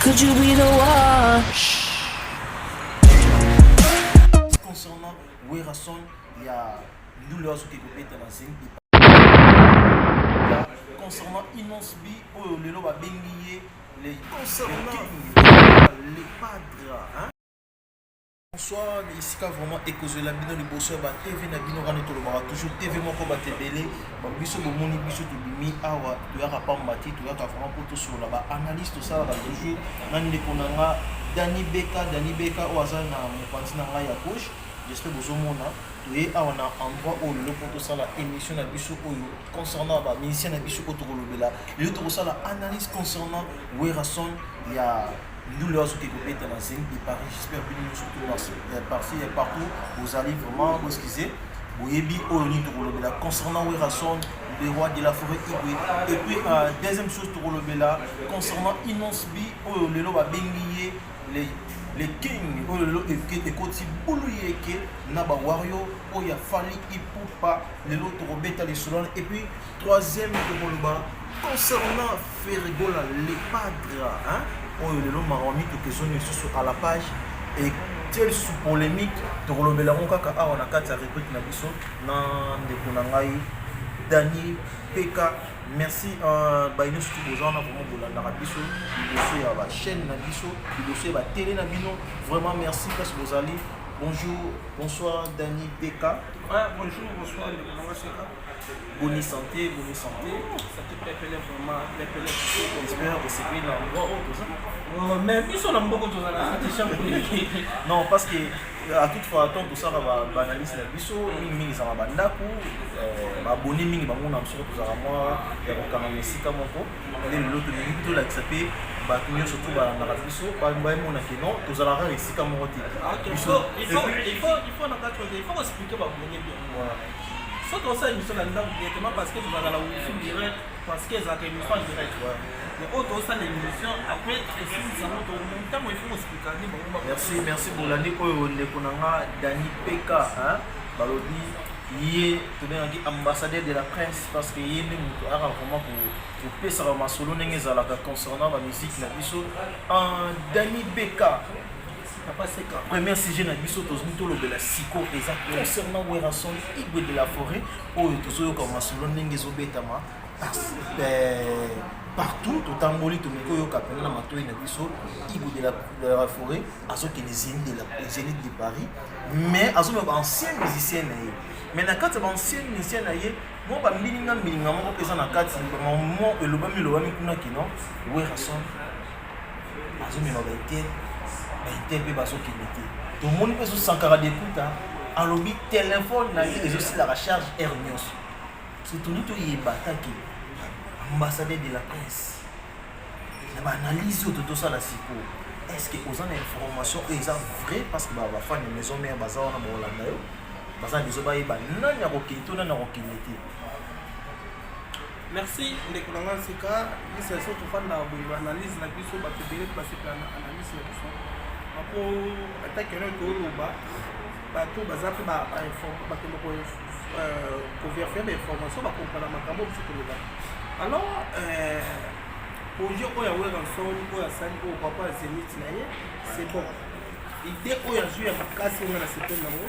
Could you be the one? Concernant Werason, il y a Douleur qui est dans la scène. Concernant Inosbi, le lot va bénir les padres. Bonsoir, ici vraiment écosé la bino le bosseur ba TV na bino rano to ba toujours TV moko ba tebele ba biso bo moni biso to bimi awa to ya pa mbati to ya vraiment pour tout sur là ba analyste ça la toujours nani de konanga Dani Beka oaza na mopanzi na ngai ya gauche. J'espère bozomona to ye awa na endroit où le pour tout ça la émission na biso oyo concernant ba musicien na biso ko to kolobela le to ça la analyse concernant Werason il y a nous leur qui est dans la scène de Paris, j'espère que nous surtout par-ci et partout, vous allez vraiment vous excuser. Vous avez bien concernant Werason, le roi de la forêt Igwe. Et puis, deuxième chose, concernant Inosbi, le lot va bénir les kings, le lot est côté boulouye que Naba Wario, il y a Fali Ipupa, le lot de Robeta les Solon. Et puis, troisième, concernant Ferrigola, les padres, hein? Le nom m'a remis que question à la page et tel sous polémique de Rolobelaron kaka on a quatre répète na biso na ndeko na ngai Dani Peka merci baino surtout bozana vraiment bolanda biso biso ya ba chaîne na biso biso ba télé na bino vraiment merci parce que vous allez bonjour bonsoir Dani Peka. Ouais, bonjour bonsoir ndeko Seka. Bonne santé. Ça te plaît vraiment, j'espère que c'est bien l'endroit où tout ça. Mais ils sont dans beaucoup de choses. Non, parce que à toute fois, tant tout ça va banaliser la biso, mingi ça va bandaku, abonné mingi ba mona msoko tout ça moi, ya ko kana mesika moko, et l'autre mingi tout la xapé, ba tunyo surtout ba na biso, ba mona que non, tout ça la resika moko ti. Il faut na quatre choses, il faut expliquer ba bonné bien. Voilà. Ça doit ça émission là directement parce que vous allez la wifi direct parce que ça une émission direct. Mais autre ça l'émission après si ça monte au même temps il faut expliquer. Merci pour l'année oyo ndeko nanga Dani Peka hein balobi yé tobenaki ambassadeur de la presse parce que yé ne mutu ara vraiment pour pesa ba masolo ndenge ezalaka concernant la musique na biso Dani Peka. Premier sujet na biso tozomito lobela siko eza concernant Werason Igwe de la forêt oyo tozoyoka masolo ndenge ezobetama partout totamboli tomeko yoka pena na matoyi na biso Igwe de la forêt azokende zénith de Paris mais azomeka ancien musicien na ye mais na kati ya ancien musicien na ye mo bambilinga moko eza na kati moment elobami kuna kino Werason azomema baite interpellé par ce qu'il était. Tout le monde peut se sentir d'écoute. En lobby, téléphone, et aussi la recharge Hermios. C'est tout le monde qui est battu. Ambassadeur de la presse. La analyse de tout ça, la psycho. Est-ce que vous avez information est vrai parce que les femmes de maison mère bazar na bolanda yo. Bazar des obaye ba nanya rokinto na rokinete. Merci ndeko nanga Seka, c'est surtout fan na analyse la biso ba tebele passer plan analyse la biso. Après, attaquer le Toloba, bateau bazape ba informer, bateau pour vérifier les informations, ba comprendre ma camo psychologue. Alors, pour dire quoi y a Werason, quoi y a Sani, quoi papa Zénith naie, c'est bon. L'idée quoi y a joué à ma casse on a cette numéro.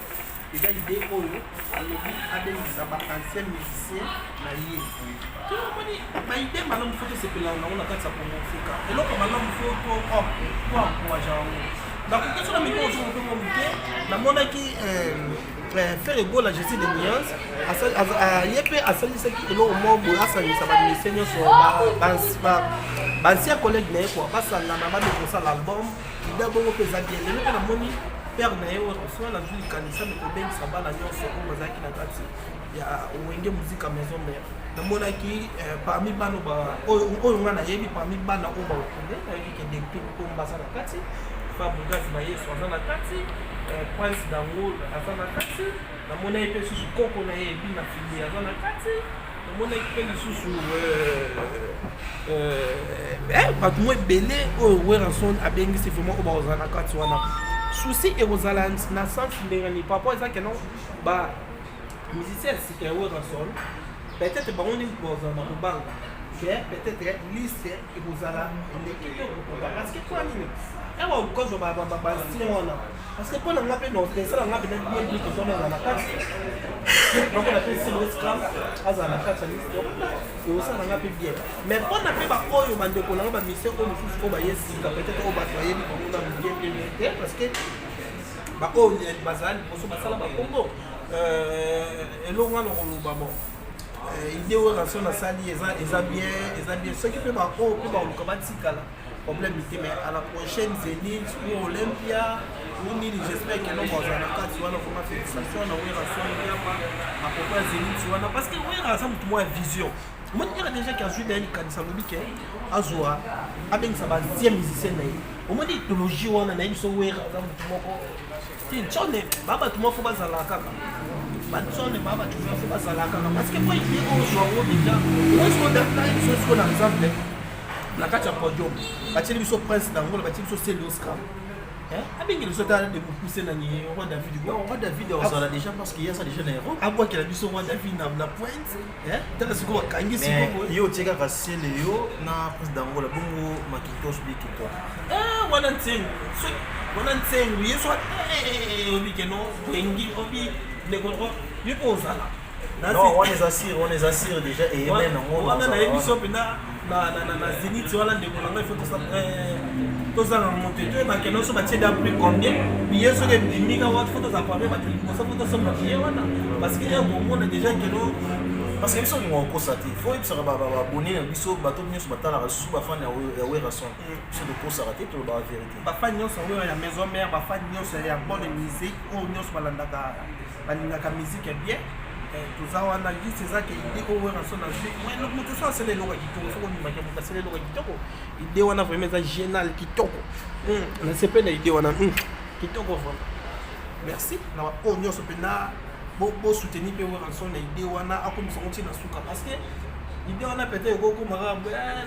Déjà l'idée quoi avec les anciens musiciens naie. Tu vois moi dit, ma idée maintenant photo c'est que là on a quatre ça pour mon Seka. Et là comme maintenant photo quoi genre donc, qu'est-ce que nous avons communiqué? Nous avons fait le goal à gestion des nuances. Il y a peu à saluer ce qui est au monde où ça va nous enseigner sur l'ancien collègue quoi. Parce que la maman de ça l'album, il a beaucoup de choses. Il y a moni père naé soit la vie kanisa mais bien ça va la nuance sur bazaki na kati. Il y a wenge musique à maison mère. Nous avons parmi bano ba oyo ngana yebi parmi bana o ba okende na yebi ke depuis ko mbasa na kati. Fabugas naye soza na kati Prince Dango aza na kati na mona epe susu koko na ye bi na fili aza na kati na mona epe susu bato mo ebele oyo Werason abengisi vraiment oyo baoza na kati wana souci ekozala na sens ndenge nini par rapport eza ke non ba musicien sika ya Werason peut-être bango ndenge baoza na kobanga peut-être liste ekozala eleki parce que quoi nini awa okozwa bastile wana parce que mpona nga mpe esala nga pena bien plus tozomela na kati nakola mpe siloscram azala na kati ya liste eosala nga mpe bien mais mpona mpe baoyo bandeko nanga bamisie oyo mosusu oyo bayesika peut-être oyo bato bayebi komona bien bien te parce que baoyo bazala liboso basala bakombo elongo wana koloba bon idée oyo raso nasali eza bien soki mpe baoyo mpe baoluka batikala problème te mais à la prochaine Zénith ou Olympia ou nini j'espère que non bazala na kati wana vraiment félicitation na oyo raso à propos ya Zénith wana parce que oyo raso motu mwa ya vision moi dire déjà qu'azwi na ye likanisa lobi ke azwa abengisa bazième musicien na ye omoni idéologie wana na ye biso oyo raza motu moko ntone babato moko bazala kaka batsone babato moko bazala kaka parce que moi idée ozwa ngo déjà oyo na exemple na kati ya podium batieli biso prince dangola batieli biso Celioscram abengeli biso tala de mopuse nani roi David roi David ozala déjà parce qu'il y a ça déjà na héros abwakela biso roi David na pointe tala sikoyo bakangi sikoyo yo otie kaka sele yo na prince dangola bongo makintosh bi kitoko wana ntengu ye so obi keno bengi obi nekoro ye mpo ozala non on les assure déjà et même wana na yebi so mpena na Zénith wana ndeko nanga il faut tozala moto toyebake nyonso batie da prix combien biye soki ebimika wati fo tozala pame bato liboso fo tosomba biye wana parce que bomona déjà keno parce que biso olinga kokosa te fo oyebisaka babone na biso bato nyonso batalaka susu bafani ya werason biso tokosaka te tolobaka vérité bafani nyonso oyo ya maison mare bafani nyonso ya bonne musique oyo nyonso balingaka musique ya bien toza wana liste ezaka ide oyo werason azwi moto so asala eloko ya kitoko soko ondimaki moto asala eloko ya kitoko ide wana vraiment eza génial kitoko nasepe na ide wana kitoko vraiment merci na baoyo nyonso mpena bosoutenir mpe werason na ide wana akomisa ngo ntina suka parce que ide wana peut-être ekokomaka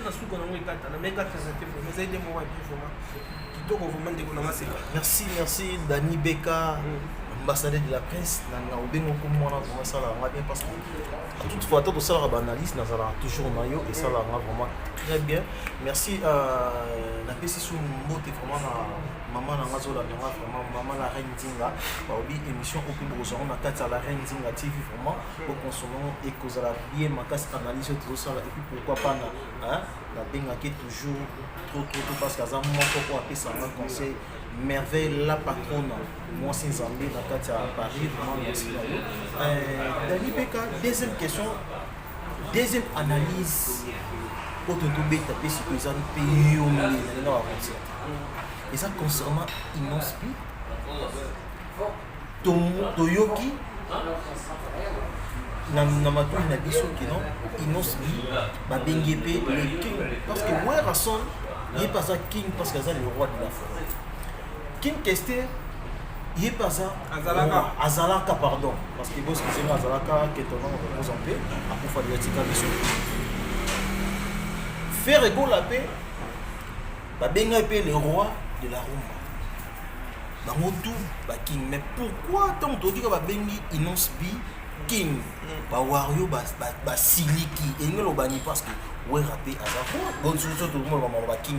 na suka nango ekatana mais ekatana te vraiment eza ide moko ya bien vraiment kitoko vraiment ndeko na maseka merci Dani Beka ambassadeur de la presse na obengo komona vraiment ça la bien parce que toutefois tout ça la analyse na zala toujours na yo et ça la vraiment très bien merci na pesi sou mbote vraiment na maman na ngazola na vraiment maman la reine Zinga ba obi émission au plus besoin na kati la reine Zinga TV vraiment pour consommer et cause la bien makas analyse tout ça et puis pourquoi pas na la benga qui toujours trop parce que ça moko ko apesa un conseil merveille la patronne moi c'est Zambie dans kati à Paris vraiment merci à vous Dani Beka deuxième question deuxième analyse auto beta pesi que ça pays au milieu na wa concert et ça concernant Inospi Toyoki na matoi na biso kino Inospi babengi pe le king parce que werason il est pas ça king parce que ça le roi de la forêt King Kester, il est pas ça. Azalaka, pardon. Parce que boss qui c'est Azalaka, qui est ton nom, on repose en paix. Après, il faut dire que faire égaux la paix, Babenga paix le roi de la rumba. Dans tout, King. Mais pourquoi tant que tu dis que Babengi Inospi King, Wario, Siliki, et nous l'obani parce que ouais rappé Azalaka. Bonne solution tout le monde va King.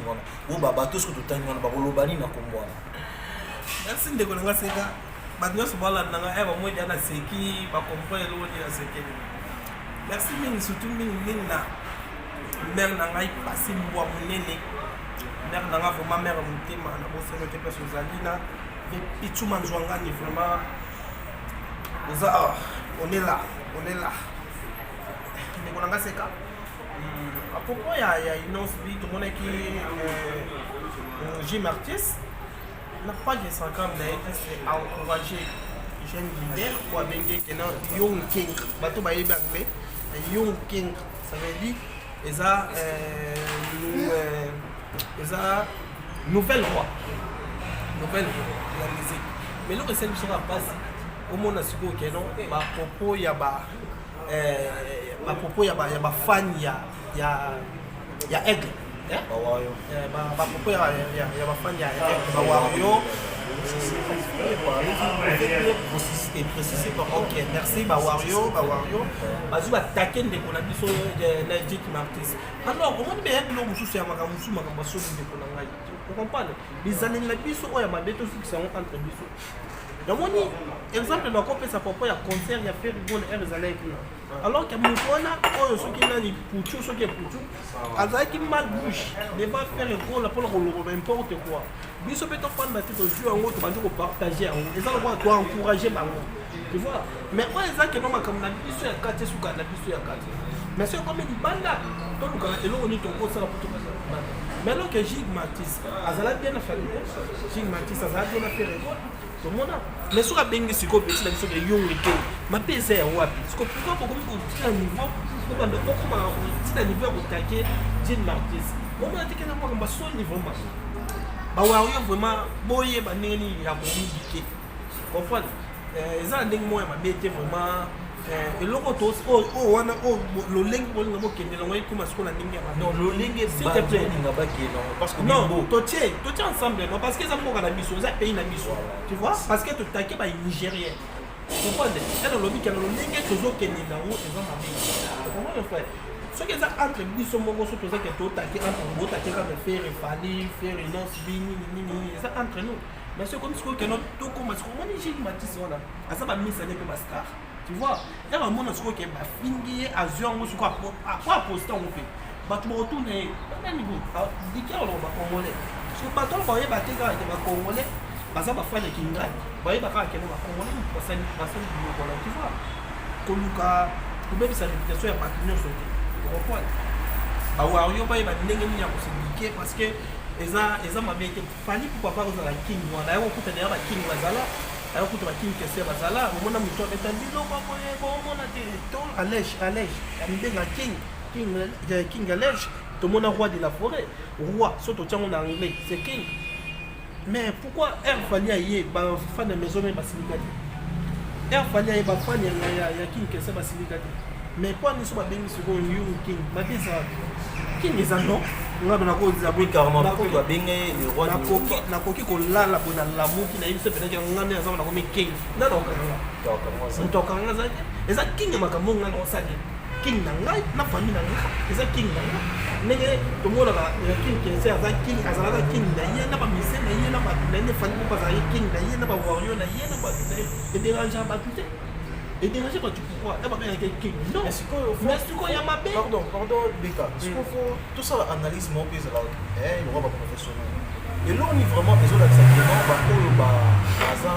Ou bateau ce que tu as dit, on va l'obani na kombo. merci ndeko nanga seka bato nyonso balandanga bamoi dia na seki bakomprendre eloko dia na seki merci mingi surtout mingi na mare na ngai pasi mbwa monene mare na nga vraiment mare motema na bosengo te mpe ozali na itsuma nzwangani vraiment oza on est là ndeko nanga seka à propos ya Inospi tomonaki Jim Artiste la page Instagram c'est à encourager les jeunes leaders pour abengi kena Young King bato bayebi anglais Young King ça veut dire eza nouvelle roi de la musique mais le recel sera passé au monde à sikoyo keno ba propos ya ba fan ya aigle propos ya bafani ya Wario préciser par ok merci bawario bazwi batake ndeko na biso na Jake Martis alors omoni mpe ya biloko mosusu ya makambo basoki ndeko na ngai okomprendre bizaleli na biso oyo ya mabe tosukisa yango entre biso namoni exemple nakopesa papa ya concert ya faire rigole ere ezalaki kuna alors que moto wana oyo soki nani putu soki putu azalaki mal bouche deba faire rigole mpona koloba importe quoi biso mpe tofanda te tozwi yango tobandi kopartage yango eza lokola toencourage bango tu vois mais oyo ezaki no makambo na biso ya kati esuka na biso ya kati mais soki komi libanda tolukaka eloko nini tokosala po tokosala mais alors que Jake Martis azalaki bien na famille Jake Martis azalaki bien na faire rigole tomona mais soki abengi sikoyo peti na biso ke yongo ekei mape eza ya wapi siko pourquoi bokomi kotina niveau obanda okoma tina niveau ya kotake Jake Martis omona teke na makambo basoni vraiment bawario vraiment boyeba ndenge nini ya komibike comprendre eza na ndenge moko ya mabe te vraiment eloko wana lolenge bolinga bokendela ngo ekoma sikoyo na ndenge ya mabe non lolenge balinga bakena parce que non totie ensemble non parce que eza mboka na biso eza pays na biso tu vois parce que totake ba nigérien comprendre eza lobi kana lolenge tozokendela ngo eza mabe comprendre frère soki eza entre biso moko so tozaki totake entre botake kaka faire fali faire non bini nini eza entre nous mais soki komi sikoyo keno tokoma sikoyo moni Jake Martis wana aza bamisane mpe bastar tu vois ya bamona sikoyo ke bafingi ye azwi yango sikoyo po aposte yango mpe bato baotuna ye banani bo dike oloba bacongolais siko bato oyo bayeba te kaka ke bacongolais baza bafani ya kingai bayeba kaka keno bacongolais basali biloko wana tu vois koluka kobebisa réputation ya bato nyonso te comprendre bawario bayeba ndenge nini ya kosindike parce que eza mabe te fali pourquoi pas ozala king wana ayo kokuta deya baking bazala ayo kokuta baking kese bazala omona moto abeta biloko boye bomona te to allège amibenga king allège tomona roi de la forêt roi so totiango na anglais c'est king mais pourquoi air fali aye bafani ya maison me basilika te air fali aye bafani ya king kese basilika te mais mpo aniso babengi sikoyo yung king babeza king eza no ngabe nakoki kolala bona lamuki na yebi se penaki ngane aza nakomi king ntokanga azaki eza king ya makambo ngana osali king na ngai na famille na ngai eza king na ngai ndenge tomonaka king kese aza king azalaka king na ye na bamise na ye na bato na ye famille moko azalaki king na ye na bawario na ye na bato na ye edérangeaka bato te edérange bato pourquoi ya babengaki king non mais sikoyo ya mabe pardon Beka sikoyo fo tosala analyse moko mpe ezala eloko baprofessionnel eloko ni vraiment ezolakisa vraiment baoyo baza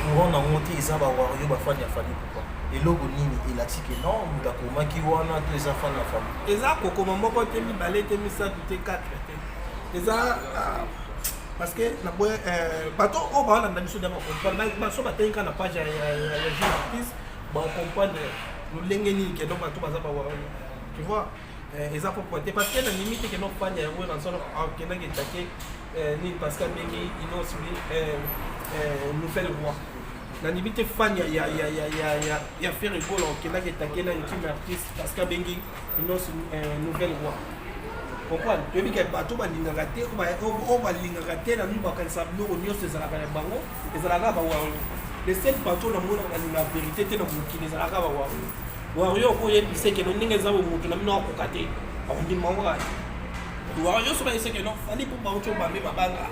courant nango te eza bawario bafani ya fali pourquoi eloko nini elakisi ke non moto akomaki wana to eza fani ya fali eza kokoma moko te mibale te misato te 4 te eza parce que naboya bato oyo baolanda biso nde bacomprendre baso batengika na page ya Jake Martis bacomprendre lolenge nini keno bato baza bawario tu vois eza pourquoi te parce que na nimi te keno fani yango na nsolo akendaki etake nini parce que abengi inosbi nouvelle roi na nimi te fani ya faire rigole okendaki etake na Jake Martis parce que abengi inos nouvelle roi comprendre toyebi ke bato balingaka te oyo balingaka te na nini bakanisa biloko nyonso ezalaka na bango ezalaka bawario le seul bato namonaka balinga vérité te na mokili ezalaka bawario wario okoyebisa ekeno ndenge eza bomoto na bino akoka te bakondima ngo kaka wario so bayebisa ekeno fali mpo bauti oyo bambe babanga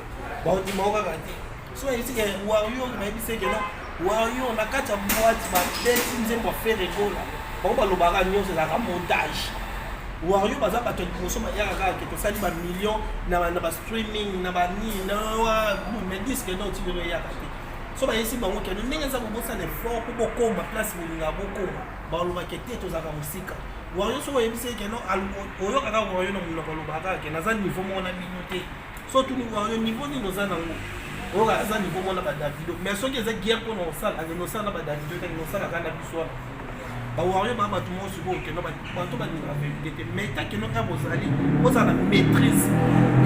bakondima ngo kaka te so bayebisa ke wario bayebisa ekeno wario na kati ya boite babeti nzembo afaire egola bango balobaka nyonso ezalaka montage wario baza bato liboso bayaka kaka ke tosali bamillion na bastreaming na banini na diske na otilelo eyaka te so bayesi bango keno ndenge eza kobosana effort mpo bokoma place bolinga bokoma balobaka te tozalaka mosika wario so oyebisi ekeno oyokaka wario na monoko alobaka kaka ke naza niveau moko na bino te so tuni wario niveau nini oza nango oyoka aza niveau moko na badavido mais soki eza guerre mpona osala akende osala na badavido te akende osala kaka na biso wana bawario baa bato moko sikoyo okeno bato balingaka vérité te mais takeno ere ozali ozala na maîtrise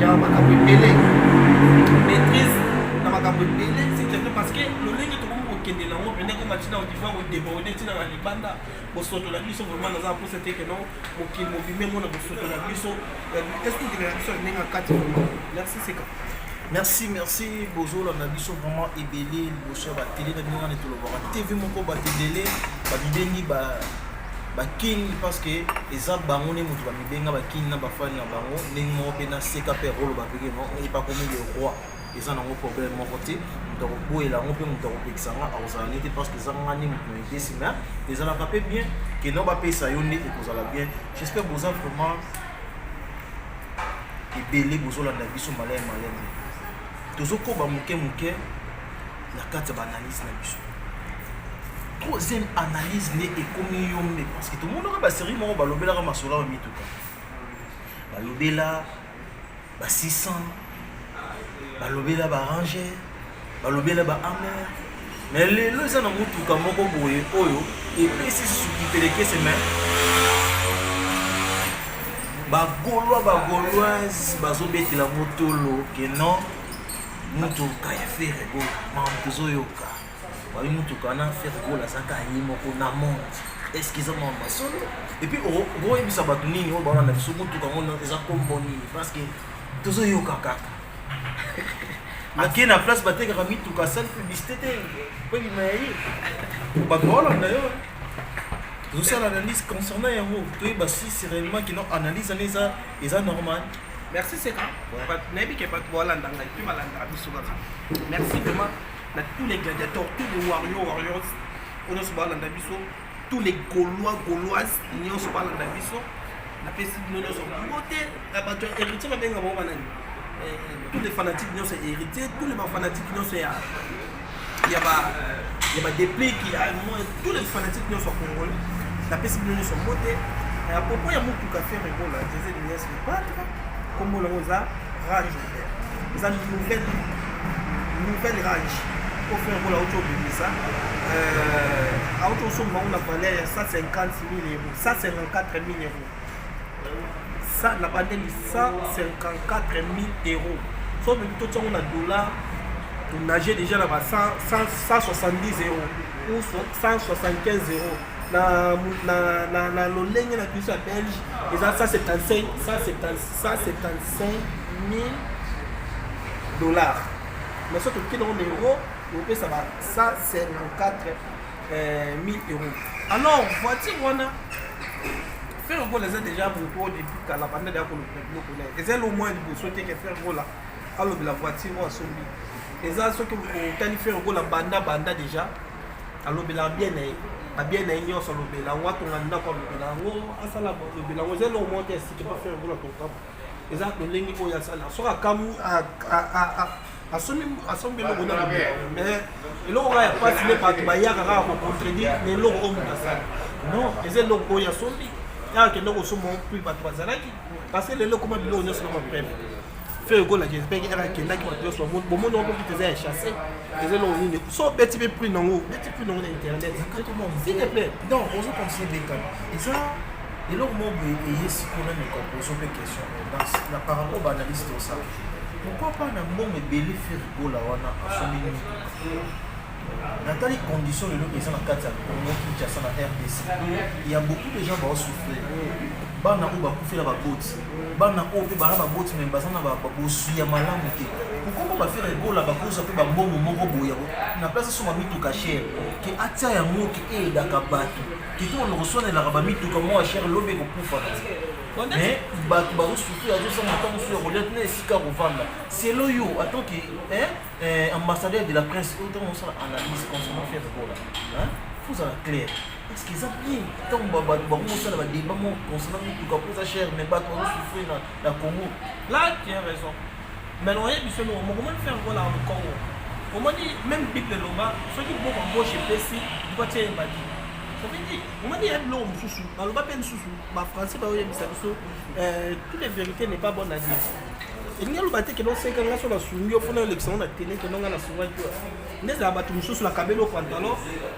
ya makambo ebele maîtrise na makambo ebele c'est parce que lolenge tokomi kokendela yango pene koma ntina odivoir kodéborde ntina na libanda bosotola biso vraiment naza mposa te keno mokili mobime mona bosotola biso est ce que okendela biso ndenge ya kati merci seka Merci Bozo la biso vraiment ébélé bosso ba télé na bino ngane tolobaka TV moko ba télé ba bibengi ba king parce que eza bango ne mutu ba mibenga ba king na ba fan na bango ndenge mo pe na seka pe rolo ba peke non et pas comme le roi eza nango problème moko te mutu boyela ngo pe mutu kopekisanga azala nete parce que eza ngani mutu na idesima ezalaka pe bien que non ba pesa yo nde ekozala bien j'espère boza vraiment ébélé bozo la biso malais tozokoba moke na kati ya baanalyse na biso troisième analyse nde ekomi yo mbe parce que tomonaka basérie moko balobelaka masolo ya mituka balobela ba 600 balobela baranger balobela baamer mais lelo eza na motuka moko boye oyo epesi suki pelekese me bagauloise bazobetela motolo ke non mutuka ya ferego mamtozoyoka babi mutuka wana ferego azaka ye moko na monde est-ce qu'ils ont masolo et puis okoyebisa bato nini oyo baona na biso mutuka ngo eza kombo nini parce que tozoyoka kaka ake na place batekaka mituka asali publicité te po bima ya ye bato baolanda yo tozosala analyse concernant yango toyeba si c'est réellement kino analyse ane eza normal. Merci c'est ça. Merci vraiment à tous les gladiateurs, tous les warriors, on se parle dans tous les gauloises, on se parle dans la personne nous sommes votés, héritier va bien tous les fanatiques nous sont hérités, tous les fanatiques nous sont il y a des plaies qui tous les fanatiques nous sont congolais, la personne nous sont votés. Et à propos il y a beaucoup de faire là, je disais l'Union c'est pas comme on a rage ouvert. Ils ont une nouvelle rage. Pour faire pour la auto ça. À auto somme on a parlé 150 000 euros, 154 000 euros. Ça la pandémie 154 000 euros. Sauf que tout on a dollars, on nageait déjà là-bas 170 euros ou 175 euros. Na l'olenge na puissance belge et ça 175 000 dollars. Mais surtout qui dans euros, on ça va 154 000 euros. Alors voiture on a faire un les déjà pour depuis qu'à la pandémie pour le connaît. Et c'est au moins pour souhaiter que faire là. Alors la voiture on sombi. Et ça ce que vous faire la banda déjà. Alors bien bien na sur le bilan wa tonganda ko bilan wo asala le bilan wo zelo monte si tu pas faire ngolo to kap exact le lingi ko ya sala so ka kamu a sombi lo na mais lo ga pas ne pas ba ya ga ko contredire mais lo o mu asala non ezelo ko ya sombi ya ke no so mo plus pas bazalaki parce que le lo comme bilo no so mo prêt faire go la j'espère qu'il y a quelqu'un qui va dire sur mon bon on peut te chasser les gens ont une so petit peu plus non internet s'il te plaît non on se conseille des cas et ça et là moi et si qu'on a une composition de questions dans la parole analyse de ça pourquoi pas na bon me belé faire go la wana assomi dans les conditions de l'eau qui sont dans 4 Congo qui sont dans RDC il y a beaucoup de gens qui vont souffrir bana ko bakufela ba boat bana ko pe bana ba boat mais bazana ba bosu ya malamu te pourquoi ba faire ebola ba kosa pe ba mbongo moko boya na place so ma mituka cher ki atia ya moki e daka bato ki to on reçoit la ba mituka mo cher lobe ko kufa mais bato ba souffrir ya so ma temps sur relève na esika ko vanda c'est loyo attends ki ambassadeur de la presse autant on ça analyse concernant faire ebola hein faut ça clair parce qu'ils ont bien tant ça va débat concernant tout cas pour cher mais pas trop souffrir dans Congo là tu as raison mais on est bisous on comment faire voilà au Congo on m'a dit même Bible Lomba ceux qui vont embaucher PC doit tirer badi ça veut dire on m'a dit l'eau sous Lomba peine sous ma français ba oyebisa biso toutes les vérités n'est pas bonne à dire il y a le bateau qui non 5 ans sur la soumis au fond de l'élection la télé que non a la souris les abattus sous la cabine au pantalon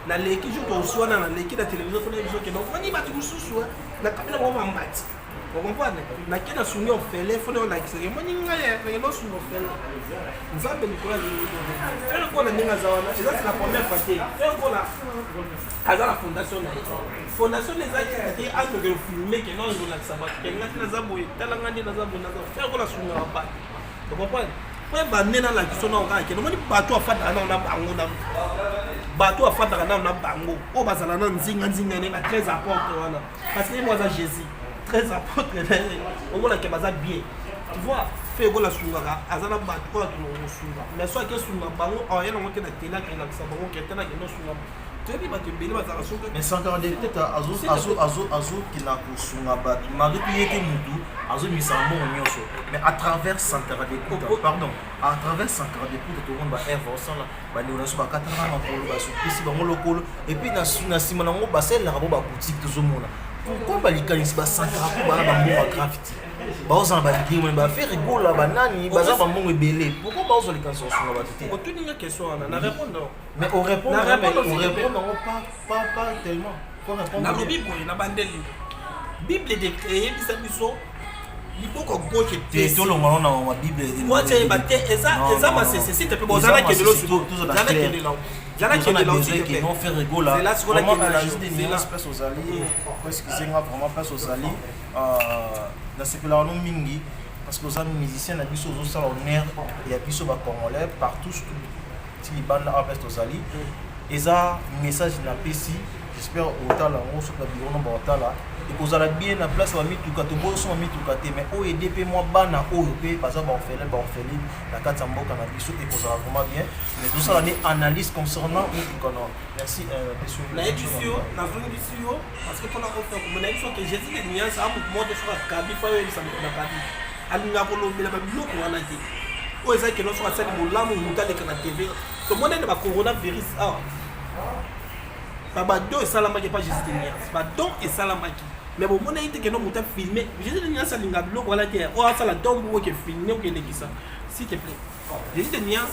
la l'équipe joue au soir dans l'équipe de la télévision pour les gens qui non on y battu sous la cabine on va battre vous comprenez la qui a soumis au fait les faut la cérémonie il non sous au fait nous avons Nicolas faire quoi la ninga zawana c'est la première partie faire quoi là à la fondation les actes qui a de filmer que non il la sabat que la zabo talanga de la zabo na faire quoi la soumis en bas vous comprenez Ouais, banana la qui sont en gars, qui nous dit bateau à faire dans la bango, bateau à faire dans la bango. Oh, bazalana nzinga na 13 apôtres wana. Parce que moi ça Jésus, 13 apôtres au moins la kebaza bien. Tu vois, fait go la sunga, azana bateau à tout sunga. Mais soit que sunga bango, oh y'a non que na tela que na bango que tena que no sunga. Mais sans garder peut-être Azo qui n'a pas sunga bat. Marie qui était mutu, Azo misamo nyonso. Mais à travers Santara de Pouta, pardon, à travers Santara de Pouta, tout le monde va faire ça là. Bah nous on a 4 ans pour le basso, ici dans le col. Et puis na simana mo basel la rabo ba boutique tout monde. Pourquoi ba likanisi ba Santara pour ba ba mo graffiti? Baza baliki on va faire rigola banani baza ba mo ebele. Pourquoi baza likanisi sunga ba tout? Aucune question on a répondre. Mais on répond non pas tellement. Faut répondre. Dans la Bible, la bandeli. Bible est décréée, ça biso. Il faut qu'on gauche et tout le monde dans la Bible. Moi j'ai battu et ça c'est si tu peux bon ça qui est de l'eau sur ça qui est de l'eau. J'en ai qui est de l'eau qui non faire rigola. C'est là ce qu'on a qui analyse des nuances place aux alliés. Excusez-moi vraiment place aux alliés. Dans ce pays là on mingi parce que aux musiciens na biso zo ça honneur et a biso ba congolais partout si les bandes à place aux alliés. Et ça message na PC j'espère au temps là on se peut dire on va là et que vous allez bien la place va mettre tout cas tout sont mis tout côté mais au EDP moi bana au EP parce que on fait la carte mboka na biso et que vous allez vraiment bien mais tout ça on analyse concernant tout merci monsieur na édition na zone édition parce que pour la offre comme on a dit que Jésus de nuance a beaucoup de choses à kabi fa yo ça na kabi alinga ko lombela ba biloko wana te o eza ke no so asali molamu mutale kana TV to mona na ba coronavirus Baba do et salamaki pas Jésus de Nias. Baba et salamaki. Mais bon, mon avis que non, mon filmé. Jésus de Nias a l'ingablo voilà qui est. Oh, ça la tombe qui est filmé ou qui est ça. S'il te plaît. Jésus de Nias.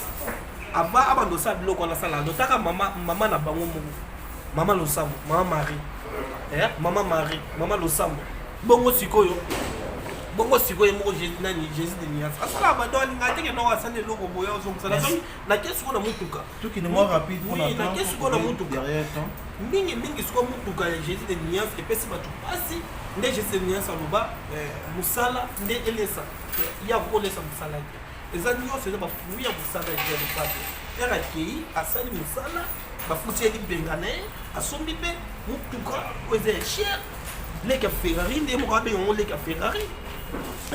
Aba abando sa bloko on a ça là. Notaka maman na bango mo. Maman lo sambo, maman Marie. Maman Marie, maman lo sambo. Bongo sikoyo. Bongo sikoyo mo Jésus de Nias. Asala abando alinga te que non asane loko boya zo msala. Na kesu ko na mutuka. Tout qui ne moi rapide on a na kesu ko na mutuka derrière temps. Mingi siko mutuka Jésus de Nias et pesi batu pasi nde Jésus de Nias aloba musala nde elesa ya ko lesa musala ke eza nyo c'est ba fou ya musala ya le pape era kei asali musala ba futi eli bengane asombi pe mutuka oze cher leka Ferrari nde mo kabe on leka Ferrari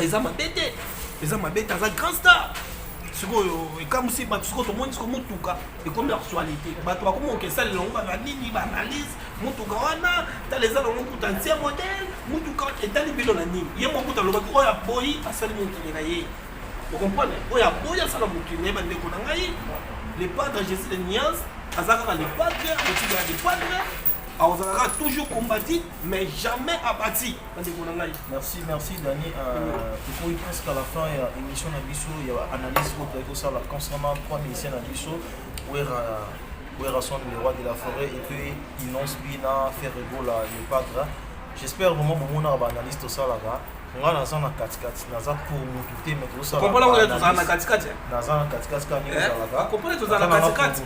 eza mabete aza grand star sikoyo ekamusi bato sikoyo tomoni siko mutuka ekomi actualité bato bakomi okesa lelongo banini baanalyse mutuka wana tala eza nango kuta ancien modèle mutuka etali bino na nini ye mokuta alobaki oyo aboyi asali mokili na ye okomprendre oyo aboyi asala mokili na ye bandeko na ngai le padre Jésus de Nias aza kaka le padre otikala le padre azalaka toujours combattu mais jamais abattu bandeko na ngai. Merci Dani. Il faut presque à la fin il y a émission na biso il y a analyse pour ça la concernant 3 musiciens na biso où est son le roi de la forêt et puis Inonce Bina faire rigola le padre. J'espère vraiment que mon analyse tout ça là. On a dans un 4-4 naza pour mututé mais tout ça. Comprends là tout ça na 4-4. Naza 4-4 quand il est là. Comprends tout ça na 4-4.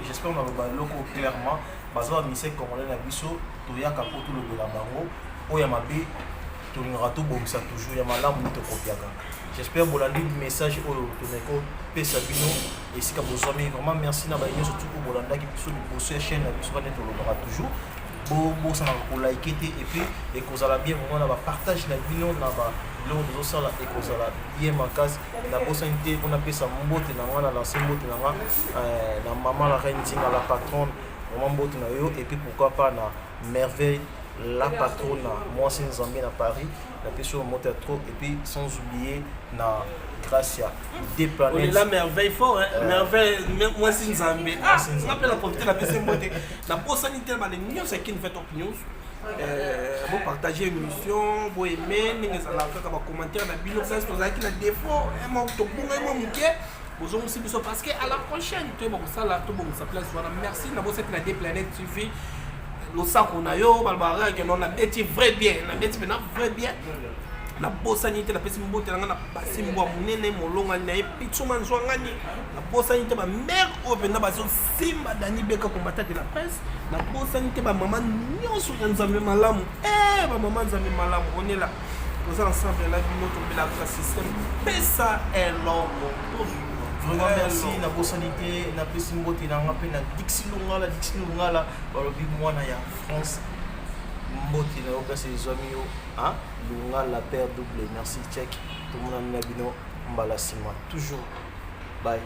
J'espère on va loco clairement. Bazo misé congolais na biso toyaka po tout le de la bango oya mabe tolingaka tobongisa toujours ya malamu tokopiaka. J'espère bolandi message oyo toneko pesa bino esika bozwami vraiment merci na bayo surtout pour bolandaki biso liboso ya chaîne na biso bane tolobaka toujours bosana kolike te et puis ekozala bien vraiment na bapartage na bino na biloko tozosala ekozala bien makasi na bosani te mpona pesa mbote na nga na lance mbote na nga na mama la reine Nzinga la patronne vraiment mbote na yo et puis pourquoi pas na merveille la patronne moi c'est Nzambe na Paris la question monte trop et puis sans oublier na Gracia des planètes. On est la merveille fort hein merveille moi c'est Nzambe on appelle la profiter la pesa mbote na posanité ba les news c'est qui nous fait top news vous partagez l'émission vous aimez n'ingé ça la faire comme commentaire na bino ça c'est ça qui la défaut moi to bonga moi muké vous aussi biso parce que à la prochaine tu bon ça là tout bon ça place voilà merci na bo cette la des planètes suffit le sac on a yo balbara que on a bêti vrai bien na bêti maintenant vrai bien na bosanité la pesi mbote na basi mbwa munene molonga na epitsuma nzwangani na bosanité ba mère opena baso simba dani beka combattant de la presse na bosanité ba maman nyonso nzambe malamu ba maman nzambe malamu on est là nous ensemble la vie notre bela système pesa et l'homme toujours Vraiment merci na bosalité na pesi mbote na nga pe na Dixi Lungala balobi mwana ya France mbote na yoka se zomi yo hein Lungala père double merci check tout le monde na bino mbala sima toujours bye